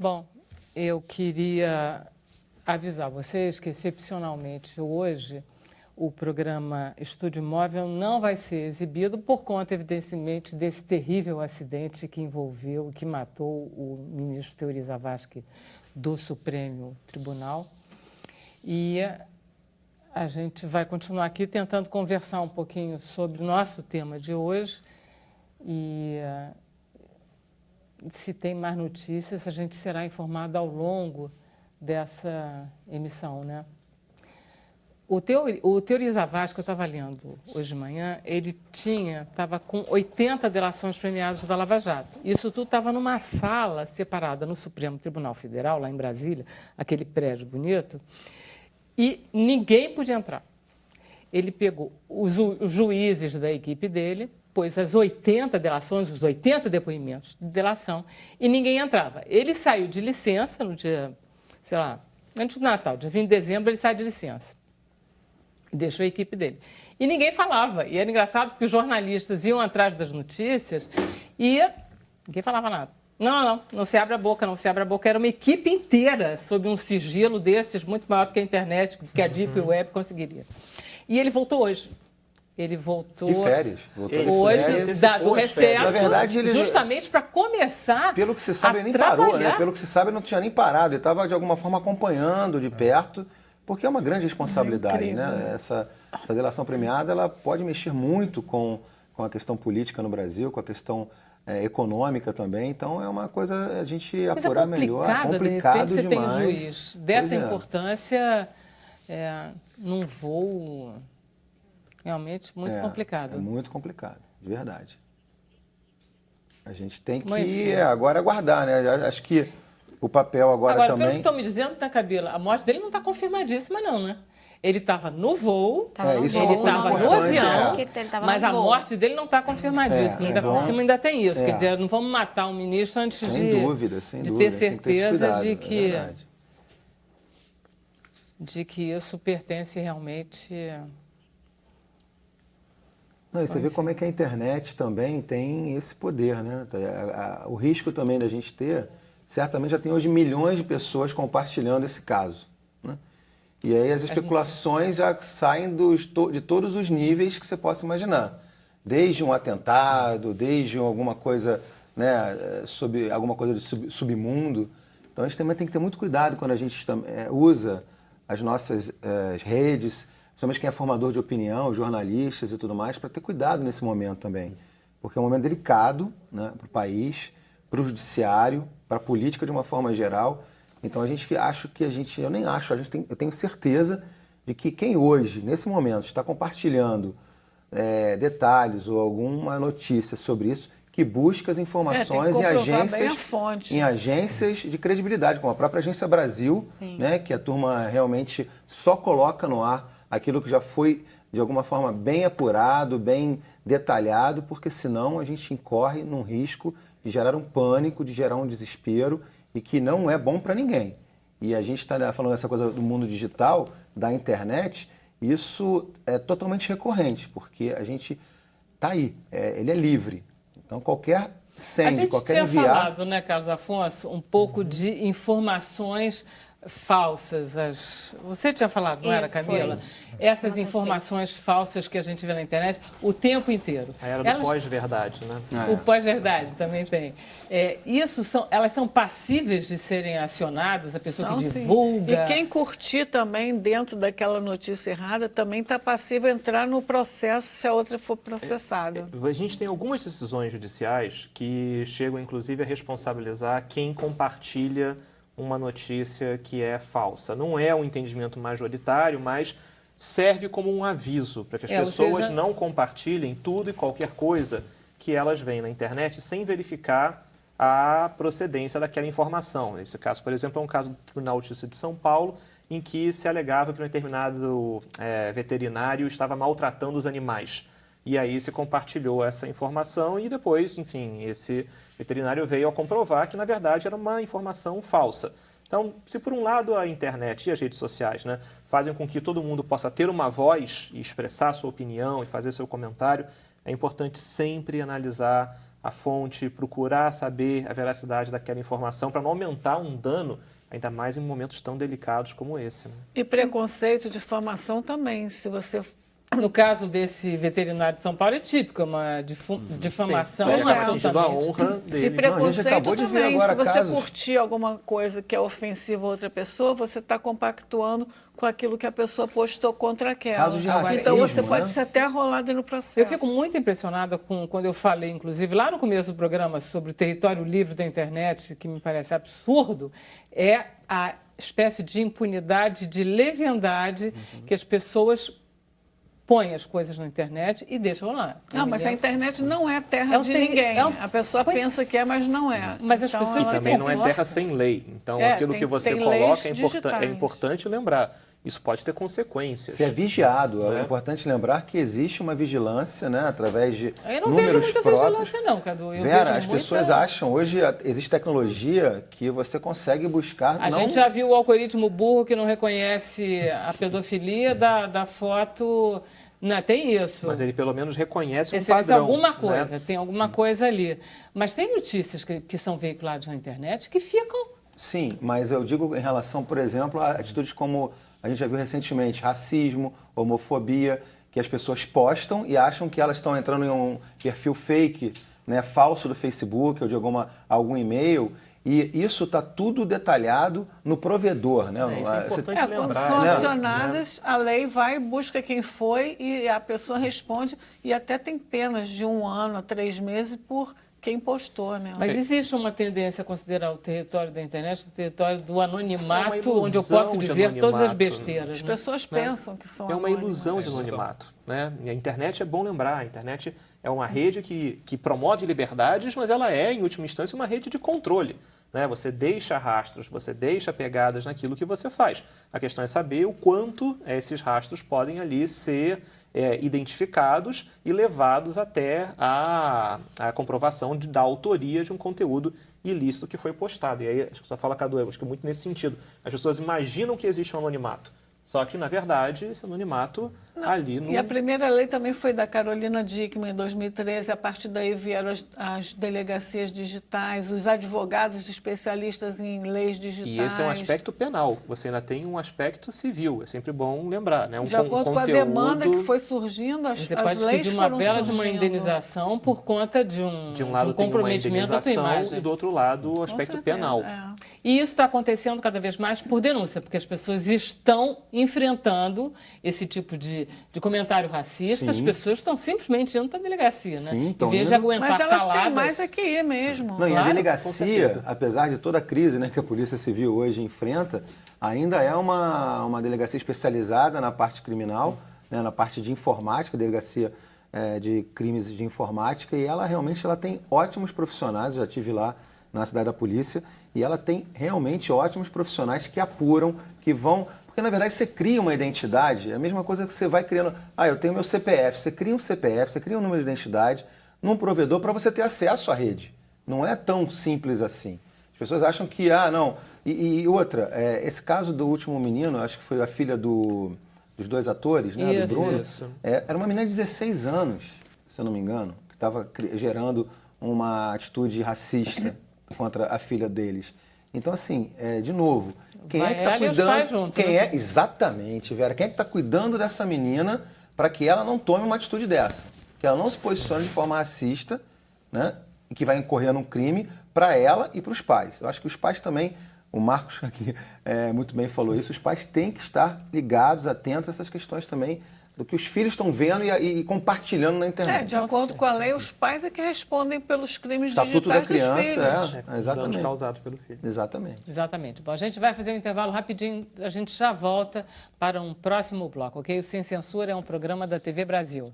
Bom, eu queria avisar vocês que, excepcionalmente, hoje, o programa Estúdio Móvel não vai ser exibido por conta, evidentemente, desse terrível acidente que envolveu, que matou o ministro Teori Zavascki do Supremo Tribunal. E a gente vai continuar aqui tentando conversar um pouquinho sobre o nosso tema de hoje e se tem mais notícias, a gente será informado ao longo dessa emissão, né? O Teori Zavascki, que eu estava lendo hoje de manhã, ele estava com 80 delações premiadas da Lava Jato. Isso tudo estava numa sala separada no Supremo Tribunal Federal, lá em Brasília, aquele prédio bonito, e ninguém podia entrar. Ele pegou os juízes da equipe dele, pôs as 80 delações, os 80 depoimentos de delação, e ninguém entrava. Ele saiu de licença no dia, sei lá, antes do Natal, dia 20 de dezembro, ele sai de licença. E deixou a equipe dele. E ninguém falava. E era engraçado porque os jornalistas iam atrás das notícias e ninguém falava nada. Não se abre a boca, não se abre a boca. Era uma equipe inteira sob um sigilo desses, muito maior do que a internet, do que a Deep Web conseguiria. E ele voltou hoje. Ele voltou de férias. Hoje, do recesso, na verdade, ele, justamente para começar. Pelo que se sabe, ele nem parou, né? Pelo que se sabe, ele não tinha nem parado. Ele estava, de alguma forma, acompanhando de perto, porque é uma grande responsabilidade, né? Essa delação premiada, ela pode mexer muito com a questão política no Brasil, com a questão econômica também. Então, é uma coisa a gente apurar melhor. Complicado de repente, demais. Você tem um juiz dessa importância num voo realmente muito complicado. É muito complicado, de verdade. A gente tem que agora aguardar, né? Acho que o papel agora também... Pelo que estão me dizendo, né, Camila, a morte dele não está confirmadíssima, não, né? Ele estava no voo, ele estava no avião, mas a morte dele não está confirmadíssima. Por cima ainda tem isso. Quer dizer, não vamos matar um ministro antes de ter certeza de que isso pertence realmente... Não, e você vê como é que a internet também tem esse poder, né? O risco também da gente ter, certamente já tem hoje milhões de pessoas compartilhando esse caso, né? E aí as especulações já saem de todos os níveis que você possa imaginar. Desde um atentado, desde alguma coisa, né, alguma coisa de submundo. Então a gente também tem que ter muito cuidado quando a gente usa as nossas redes, principalmente quem é formador de opinião, jornalistas e tudo mais, para ter cuidado nesse momento também. Porque é um momento delicado, né, para o país, para o judiciário, para a política de uma forma geral. Então, eu tenho certeza de que quem hoje, nesse momento, está compartilhando detalhes ou alguma notícia sobre isso, que busque as informações em agências de credibilidade, como a própria Agência Brasil, né, que a turma realmente só coloca no ar aquilo que já foi, de alguma forma, bem apurado, bem detalhado, porque senão a gente incorre num risco de gerar um pânico, de gerar um desespero, e que não é bom para ninguém. E a gente está falando dessa coisa do mundo digital, da internet, isso é totalmente recorrente, porque a gente está aí, ele é livre. Então, qualquer qualquer enviar... A gente tinha falado, né, Carlos Afonso, um pouco de informações falsas. Você tinha falado, não era, Camila? Essas informações falsas que a gente vê na internet o tempo inteiro. A era do pós-verdade, né? O pós-verdade também tem. Elas são passíveis de serem acionadas, a pessoa que divulga. E quem curtir também dentro daquela notícia errada também está passível a entrar no processo se a outra for processada. A gente tem algumas decisões judiciais que chegam, inclusive, a responsabilizar quem compartilha uma notícia que é falsa. Não é um entendimento majoritário, mas serve como um aviso para que as pessoas não compartilhem tudo e qualquer coisa que elas veem na internet sem verificar a procedência daquela informação. Esse caso, por exemplo, é um caso do Tribunal de Justiça de São Paulo, em que se alegava que um determinado veterinário estava maltratando os animais. E aí se compartilhou essa informação e depois, enfim, esse veterinário veio a comprovar que, na verdade, era uma informação falsa. Então, se por um lado a internet e as redes sociais, né, fazem com que todo mundo possa ter uma voz e expressar sua opinião e fazer seu comentário, é importante sempre analisar a fonte, procurar saber a veracidade daquela informação para não aumentar um dano, ainda mais em momentos tão delicados como esse. Né? E preconceito, difamação também, se você... No caso desse veterinário de São Paulo é típico, uma difamação. Sim, ele acaba atingindo a honra dele. E preconceito Não, também, se você casos... curtir alguma coisa que é ofensiva a outra pessoa, você está compactuando com aquilo que a pessoa postou contra aquela. Casos de racismo, então você pode né? ser até arrolado no processo. Eu fico muito impressionada quando eu falei, inclusive, lá no começo do programa, sobre o território livre da internet, que me parece absurdo, é a espécie de impunidade, de leviandade que as pessoas põe as coisas na internet e deixam lá. Não, mas a internet não é terra de ninguém. A pessoa pensa que é, mas não é. Mas as pessoas E também não é terra sem lei. Então, aquilo que você coloca é importante lembrar. Isso pode ter consequências. Você é vigiado. É importante lembrar que existe uma vigilância, né, através de eu não números vejo muita próprios. vigilância, não, Cadu. Vera, as pessoas acham, hoje existe tecnologia que você consegue buscar... A gente já viu o algoritmo burro que não reconhece a pedofilia da foto... Não, tem isso. Mas ele pelo menos reconhece um padrão. Alguma coisa, né? Tem alguma coisa ali. Mas tem notícias que são veiculadas na internet que ficam... Sim, mas eu digo em relação, por exemplo, a atitudes como a gente já viu recentemente, racismo, homofobia, que as pessoas postam e acham que elas estão entrando em um perfil fake, né, falso do Facebook ou de algum e-mail. E isso está tudo detalhado no provedor, né? Isso é importante lembrar. Quando são acionadas, a lei vai, busca quem foi e a pessoa responde e até tem penas de 1 ano a 3 meses por quem postou, né? Mas existe uma tendência a considerar o território da internet o território do anonimato, onde eu posso dizer todas as besteiras. As pessoas pensam que são uma ilusão de anonimato. Né? E a internet, é bom lembrar, a internet é uma rede que promove liberdades, mas ela é, em última instância, uma rede de controle. Né? Você deixa rastros, você deixa pegadas naquilo que você faz. A questão é saber o quanto esses rastros podem ali ser identificados e levados até a comprovação da autoria de um conteúdo ilícito que foi postado. E aí, acho que você fala, Cadu, acho que muito nesse sentido. As pessoas imaginam que existe um anonimato. Só que, na verdade, esse anonimato ali no... E a primeira lei também foi da Carolina Dickmann, em 2013. A partir daí vieram as delegacias digitais, os advogados especialistas em leis digitais. E esse é um aspecto penal. Você ainda tem um aspecto civil. É sempre bom lembrar, né? De acordo com a demanda que foi surgindo, as leis foram surgindo. Você pode pedir uma bela de uma indenização por conta de um lado comprometimento da tua imagem. E do outro lado, o aspecto penal. E isso está acontecendo cada vez mais por denúncia, porque as pessoas estão enfrentando esse tipo de comentário racista. Sim. As pessoas estão simplesmente indo para a delegacia, né? Sim, em vez de aguentar caladas. Mas elas têm mais é que ir mesmo. Não, claro, e a delegacia, apesar de toda a crise, né, que a Polícia Civil hoje enfrenta, ainda é uma delegacia especializada na parte criminal, né, na parte de informática, delegacia de crimes de informática, e ela realmente tem ótimos profissionais. Eu já estive lá na cidade da polícia, e ela tem realmente ótimos profissionais que apuram, que vão... Porque, na verdade, você cria uma identidade, é a mesma coisa que você vai criando... eu tenho meu CPF, você cria um CPF, você cria um número de identidade num provedor para você ter acesso à rede. Não é tão simples assim. As pessoas acham que, não... E outra, esse caso do último menino, acho que foi a filha dos 2 atores, né, isso, do Bruno, isso. Era uma menina de 16 anos, se eu não me engano, que estava gerando uma atitude racista contra a filha deles. Então, assim, de novo, quem é que está cuidando... E os pais juntos, né? Exatamente, Vera. Quem é que está cuidando dessa menina para que ela não tome uma atitude dessa? Que ela não se posicione de forma racista, né? E que vai incorrer num crime para ela e para os pais. Eu acho que os pais também, o Marcos aqui muito bem falou isso, os pais têm que estar ligados, atentos a essas questões também, do que os filhos estão vendo e compartilhando na internet. De acordo com a lei, os pais é que respondem pelos crimes Estatuto digitais da criança, dos filhos. Exatamente. Danos causados pelo filho. Exatamente. Bom, a gente vai fazer um intervalo rapidinho, a gente já volta para um próximo bloco, ok? O Sem Censura é um programa da TV Brasil.